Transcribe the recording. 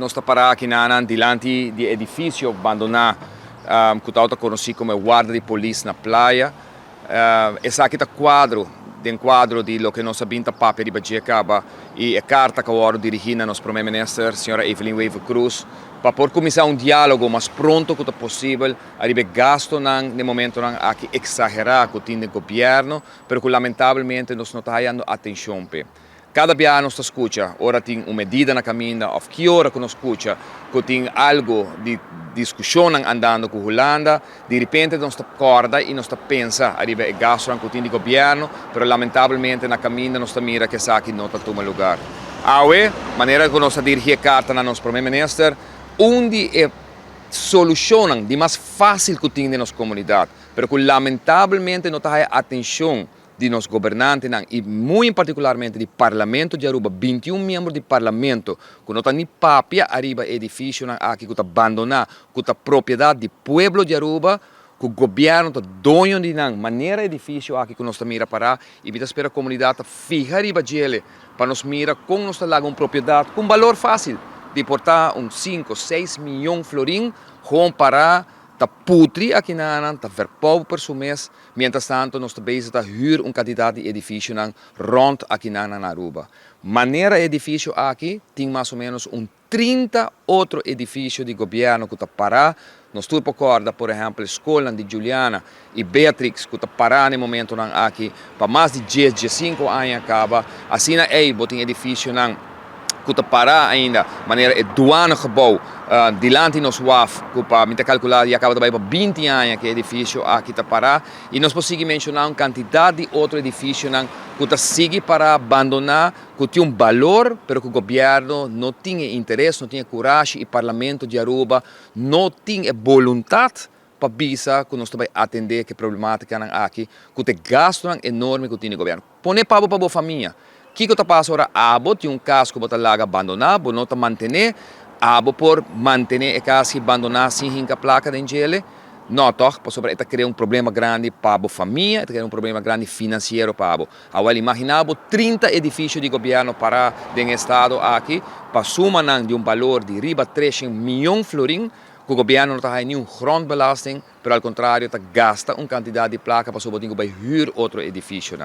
nós está parado aqui na diante de edifício abandonado, que está conhecido como guarda de polícia na praia. Esse aqui está quadro de lo que nós sabemos da papel de Bajecaba e a carta que eu dirigida ao nosso primeiro-ministro, a senhora Evelyn Weaver Cruz, para poder começar diálogo mais pronto que possível, arriba gasto no momento aqui exagerar com o governo, mas que lamentavelmente nós não estamos dando atenção. Cada dia nós escuta, ora tem uma medida na caminho, ou que hora que nós escuta, que tem algo de discussão andando com a Holanda, de repente nós acorda e nós pensa, arriba o gasto que tem o governo, mas lamentavelmente na caminho nós mira que essa aqui não toma lugar. A maneira que nós dirigimos a carta na nosso primeiro-ministro, onde é solução de mais fácil que tem na nossa comunidade, mas que lamentavelmente não está atenção de nos governantes e muito particularmente do Parlamento de Aruba, 21 membros do Parlamento, que não tem nem papel arriba edifício aqui que está abandonado, que está propriedade do povo de Aruba, que o governo está dono de maneira edifício aqui que nós está mira para e vida espera a comunidade fica arriba dele para nos mira com nós lá uma propriedade com valor fácil de portar 5, 6 milhões de florins para está putri aqui está verpovo por seu mês, mientras tanto nós também está huir quantidade de edifício rond aqui na Aruba. Maneira edifício aqui tem mais ou menos 30 outros edifícios de governo que está parado. Nós estamos acordando, por exemplo, a escola de Juliana e Beatrix, que está parada no momento aqui, para mais de 10, 15 anos acaba. Assim é, tem edifício que está parado ainda, maneira é douanegebouw, dilante nos WAF, que para me calcular e acaba também para 20 anos que edifício aqui está parado, e nós podemos mencionar uma quantidade de outros edifícios que está sigue para abandonar, que tem um valor, mas que o governo não tinha interesse, não tinha coragem, e o Parlamento de Aruba não tinha vontade para visar que nós também atender que problemática aqui, que tem gasto enorme que tem o governo. Põe para a família. O que está passando agora? Tem caso que está lá abandonado, não está mantendo, por manter a casa abandonada sem a placa de gelo, não, porque está criando problema grande para a família, está criando problema grande financeiro para a agora, imaginava 30 edifícios de governo para o estado aqui, para suma de valor de riba 3 milhões de florins, que o governo não tem nenhum grondbelasting, mas ao contrário, gasta uma quantidade de placa para poder huir outro edifício.